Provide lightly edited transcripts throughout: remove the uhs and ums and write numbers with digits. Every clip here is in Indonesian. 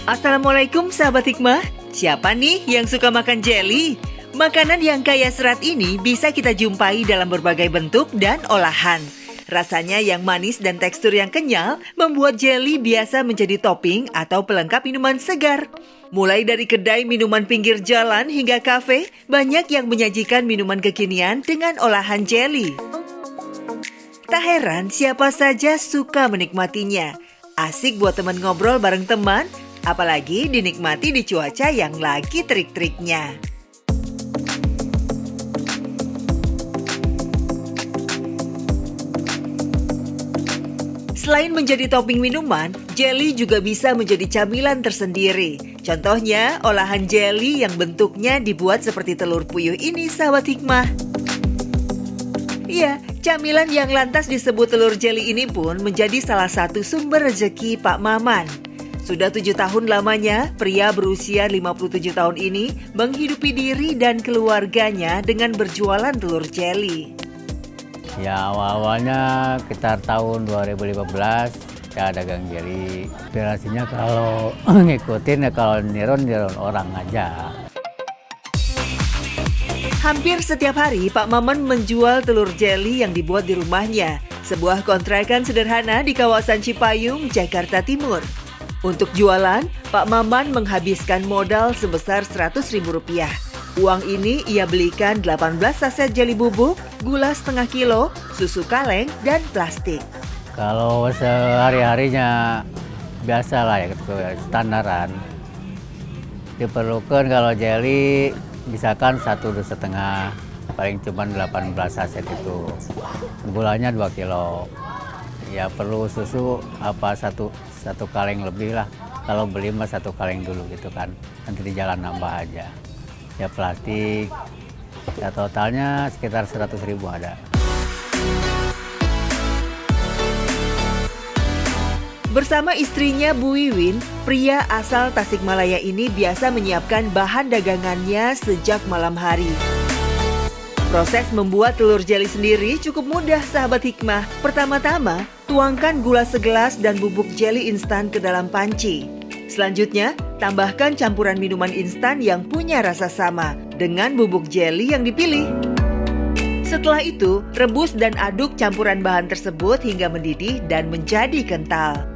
Assalamualaikum sahabat hikmah. Siapa nih yang suka makan jelly? Makanan yang kaya serat ini bisa kita jumpai dalam berbagai bentuk dan olahan. Rasanya yang manis dan tekstur yang kenyal membuat jelly biasa menjadi topping atau pelengkap minuman segar. Mulai dari kedai minuman pinggir jalan hingga kafe, banyak yang menyajikan minuman kekinian dengan olahan jelly. Tak heran siapa saja suka menikmatinya. Asik buat teman ngobrol bareng teman, apalagi dinikmati di cuaca yang lagi terik-teriknya. Selain menjadi topping minuman, jelly juga bisa menjadi camilan tersendiri. Contohnya, olahan jelly yang bentuknya dibuat seperti telur puyuh ini, sahabat hikmah. Iya, camilan yang lantas disebut telur jelly ini pun menjadi salah satu sumber rezeki Pak Maman. Sudah 7 tahun lamanya, pria berusia 57 tahun ini menghidupi diri dan keluarganya dengan berjualan telur jelly. Ya, awalnya sekitar tahun 2015 saya dagang jelly. Inspirasinya kalau ngikutin ya kalau niron orang aja. Hampir setiap hari Pak Maman menjual telur jelly yang dibuat di rumahnya, sebuah kontrakan sederhana di kawasan Cipayung, Jakarta Timur. Untuk jualan, Pak Maman menghabiskan modal sebesar Rp100.000. Uang ini ia belikan 18 saset jelly bubuk, gula setengah kilo, susu kaleng, dan plastik. Kalau sehari-harinya biasa lah ya, standaran. Diperlukan kalau jelly misalkan 1,5, paling cuma 18 saset itu. Gulanya 2 kilo. Ya perlu susu satu kaleng lebih lah. Kalau beli mah 1 kaleng dulu gitu kan. Nanti di jalan nambah aja. Ya plastik. Ya totalnya sekitar 100.000 ada. Bersama istrinya Bu Wiwin, pria asal Tasikmalaya ini biasa menyiapkan bahan dagangannya sejak malam hari. Proses membuat telur jelly sendiri cukup mudah, sahabat hikmah. Pertama-tama, tuangkan gula segelas dan bubuk jelly instan ke dalam panci. Selanjutnya, tambahkan campuran minuman instan yang punya rasa sama dengan bubuk jelly yang dipilih. Setelah itu, rebus dan aduk campuran bahan tersebut hingga mendidih dan menjadi kental.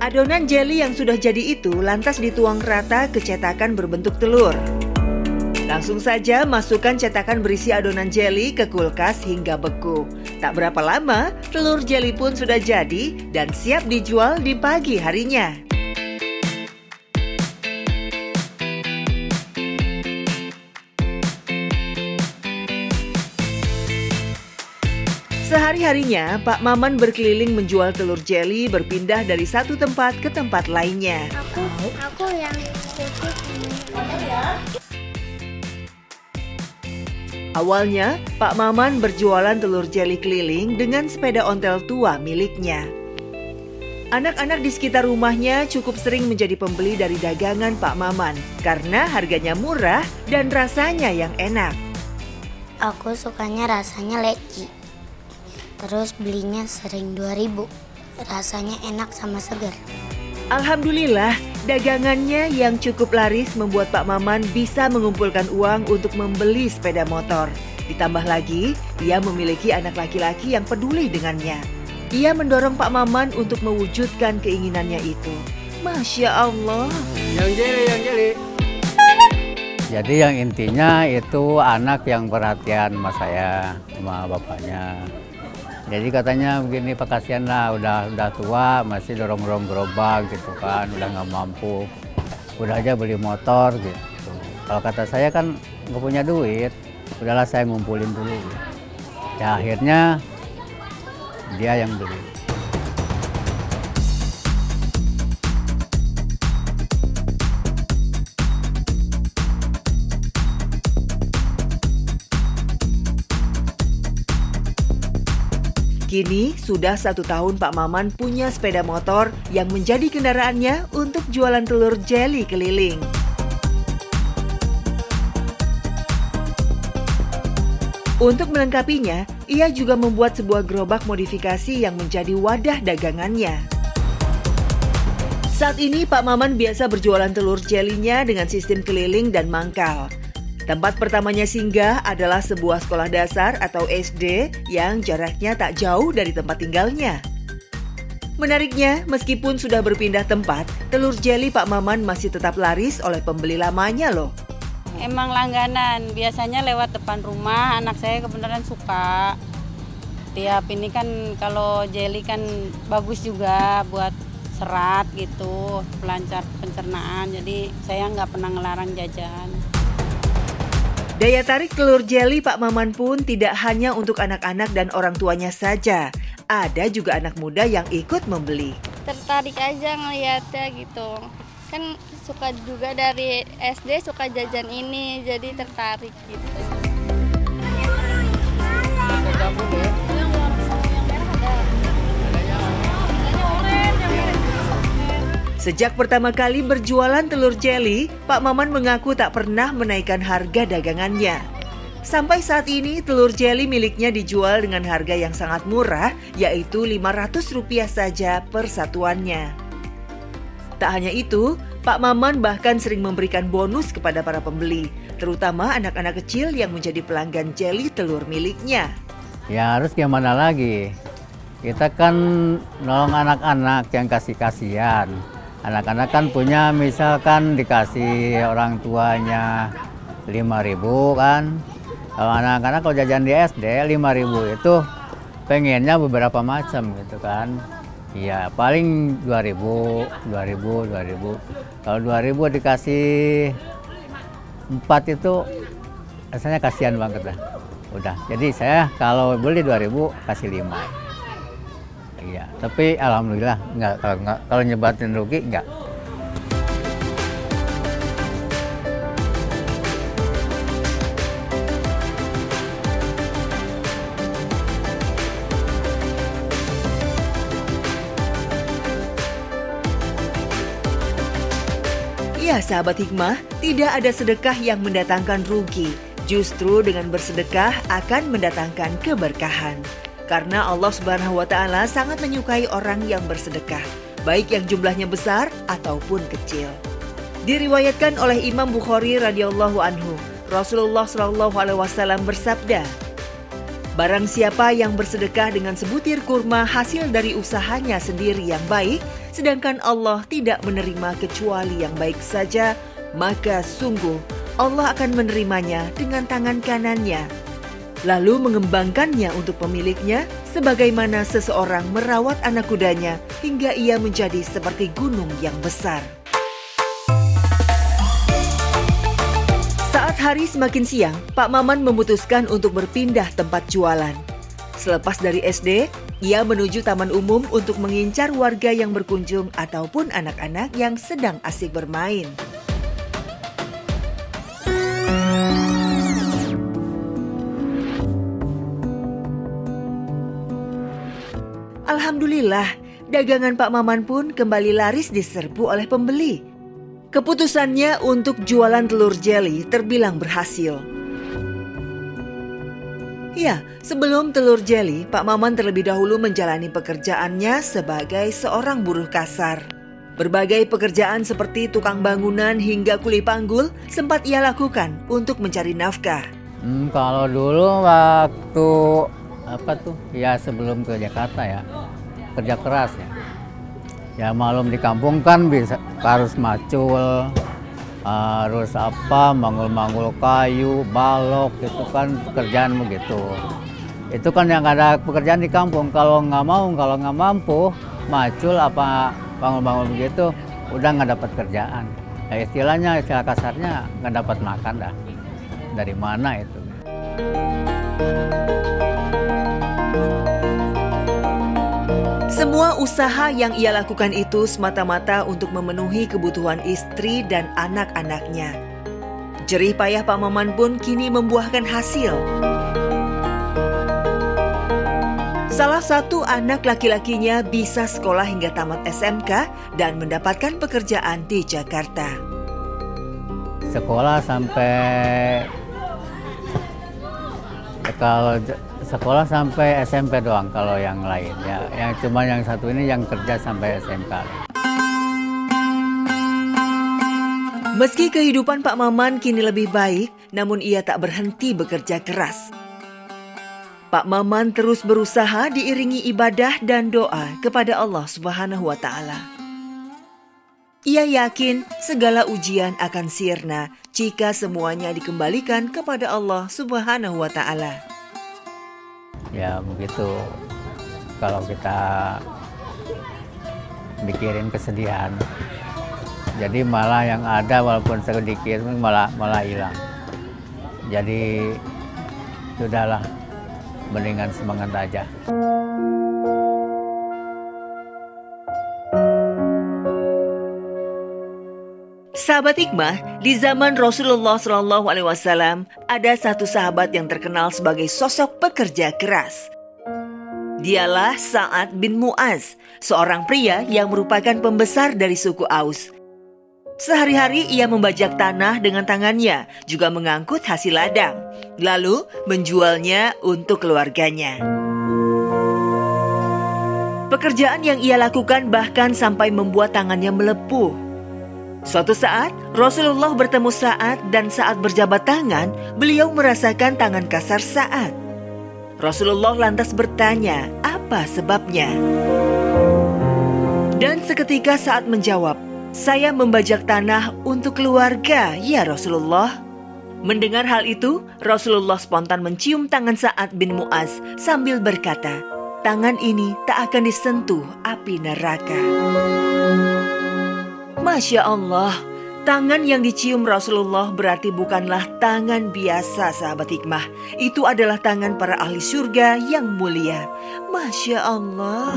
Adonan jelly yang sudah jadi itu lantas dituang rata ke cetakan berbentuk telur. Langsung saja masukkan cetakan berisi adonan jelly ke kulkas hingga beku. Tak berapa lama, telur jelly pun sudah jadi dan siap dijual di pagi harinya. Sehari-harinya, Pak Maman berkeliling menjual telur jelly berpindah dari satu tempat ke tempat lainnya. Aku yang putih ini. Awalnya, Pak Maman berjualan telur jelly keliling dengan sepeda ontel tua miliknya. Anak-anak di sekitar rumahnya cukup sering menjadi pembeli dari dagangan Pak Maman karena harganya murah dan rasanya yang enak. Aku sukanya rasanya leci. Terus belinya sering 2.000. Rasanya enak sama segar. Alhamdulillah, dagangannya yang cukup laris membuat Pak Maman bisa mengumpulkan uang untuk membeli sepeda motor. Ditambah lagi, ia memiliki anak laki-laki yang peduli dengannya. Ia mendorong Pak Maman untuk mewujudkan keinginannya itu. Masya Allah. Yang jelly. Jadi yang intinya itu anak yang perhatian sama saya, sama bapaknya. Jadi katanya begini, Pak, kasihan lah, udah tua, masih dorong-dorong gerobak gitu kan, udah nggak mampu. Udah aja beli motor gitu. Kalau kata saya kan nggak punya duit, udahlah saya ngumpulin dulu. Ya akhirnya dia yang beli. Kini sudah 1 tahun Pak Maman punya sepeda motor yang menjadi kendaraannya untuk jualan telur jelly keliling. Untuk melengkapinya, ia juga membuat sebuah gerobak modifikasi yang menjadi wadah dagangannya. Saat ini Pak Maman biasa berjualan telur jelinya dengan sistem keliling dan mangkal. Tempat pertamanya singgah adalah sebuah sekolah dasar atau SD yang jaraknya tak jauh dari tempat tinggalnya. Menariknya, meskipun sudah berpindah tempat, telur jeli Pak Maman masih tetap laris oleh pembeli lamanya loh. Emang langganan, biasanya lewat depan rumah, anak saya kebenaran suka. Tiap ini kan kalau jeli kan bagus juga buat serat gitu, pelancar pencernaan, jadi saya nggak pernah ngelarang jajan. Daya tarik telur jeli Pak Maman pun tidak hanya untuk anak-anak dan orang tuanya saja. Ada juga anak muda yang ikut membeli. Tertarik aja ngeliatnya gitu. Kan suka juga dari SD suka jajan ini, jadi tertarik gitu. Sejak pertama kali berjualan telur jeli, Pak Maman mengaku tak pernah menaikkan harga dagangannya. Sampai saat ini, telur jeli miliknya dijual dengan harga yang sangat murah, yaitu Rp500 saja per satuannya. Tak hanya itu, Pak Maman bahkan sering memberikan bonus kepada para pembeli, terutama anak-anak kecil yang menjadi pelanggan jeli telur miliknya. Ya harus gimana lagi, kita kan nolong anak-anak yang kasih-kasihan. Anak-anak kan punya, misalkan dikasih orang tuanya 5.000 kan. Kalau anak-anak kalau jajan di SD 5.000 itu pengennya beberapa macam gitu kan. Iya paling 2.000. Kalau 2.000 dikasih 4 itu rasanya kasihan banget lah. Udah, jadi saya kalau beli 2.000 kasih 5. Iya, tapi alhamdulillah kalau nyebatin rugi enggak. Ya sahabat hikmah, tidak ada sedekah yang mendatangkan rugi. Justru dengan bersedekah akan mendatangkan keberkahan. Karena Allah Subhanahu wa Ta'ala sangat menyukai orang yang bersedekah, baik yang jumlahnya besar ataupun kecil. Diriwayatkan oleh Imam Bukhari radhiyallahu anhu, Rasulullah shallallahu alaihi wasallam bersabda, "Barang siapa yang bersedekah dengan sebutir kurma hasil dari usahanya sendiri yang baik, sedangkan Allah tidak menerima kecuali yang baik saja, maka sungguh Allah akan menerimanya dengan tangan kanannya, lalu mengembangkannya untuk pemiliknya, sebagaimana seseorang merawat anak kudanya hingga ia menjadi seperti gunung yang besar." Saat hari semakin siang, Pak Maman memutuskan untuk berpindah tempat jualan. Selepas dari SD, ia menuju taman umum untuk mengincar warga yang berkunjung ataupun anak-anak yang sedang asik bermain. Alhamdulillah, dagangan Pak Maman pun kembali laris diserbu oleh pembeli. Keputusannya untuk jualan telur jeli terbilang berhasil. Ya, sebelum telur jeli, Pak Maman terlebih dahulu menjalani pekerjaannya sebagai seorang buruh kasar. Berbagai pekerjaan seperti tukang bangunan hingga kuli panggul sempat ia lakukan untuk mencari nafkah. Kalau dulu waktu ya sebelum ke Jakarta ya, kerja keras ya. Ya malum di kampung kan harus macul, harus manggul-manggul kayu, balok, itu kan pekerjaan begitu. Itu kan yang ada pekerjaan di kampung, kalau nggak mampu macul bangun-bangun begitu, udah nggak dapat kerjaan. Ya istilah kasarnya nggak dapat makan dah. Dari mana itu? Semua usaha yang ia lakukan itu semata-mata untuk memenuhi kebutuhan istri dan anak-anaknya. Jerih payah Pak Maman pun kini membuahkan hasil. Salah satu anak laki-lakinya bisa sekolah hingga tamat SMK dan mendapatkan pekerjaan di Jakarta. Sekolah sampai SMP doang, kalau yang lain ya. Yang cuma yang satu ini yang kerja sampai SMK. Meski kehidupan Pak Maman kini lebih baik, namun ia tak berhenti bekerja keras. Pak Maman terus berusaha diiringi ibadah dan doa kepada Allah Subhanahu wa Ta'ala. Ia yakin segala ujian akan sirna jika semuanya dikembalikan kepada Allah Subhanahu wa Ta'ala. Ya begitu, kalau kita mikirin kesedihan, jadi malah yang ada walaupun sedikit malah hilang. Jadi sudahlah, mendingan semangat aja. Sahabat hikmah, di zaman Rasulullah SAW ada satu sahabat yang terkenal sebagai sosok pekerja keras. Dialah Sa'ad bin Mu'az, seorang pria yang merupakan pembesar dari suku Aus. Sehari-hari ia membajak tanah dengan tangannya, juga mengangkut hasil ladang, lalu menjualnya untuk keluarganya. Pekerjaan yang ia lakukan bahkan sampai membuat tangannya melepuh. Suatu saat, Rasulullah bertemu Sa'ad dan saat berjabat tangan, beliau merasakan tangan kasar Sa'ad. Rasulullah lantas bertanya, apa sebabnya? Dan seketika Sa'ad menjawab, saya membajak tanah untuk keluarga, ya Rasulullah. Mendengar hal itu, Rasulullah spontan mencium tangan Sa'ad bin Mu'az sambil berkata, tangan ini tak akan disentuh api neraka. Masya Allah, tangan yang dicium Rasulullah berarti bukanlah tangan biasa, sahabat hikmah. Itu adalah tangan para ahli surga yang mulia. Masya Allah.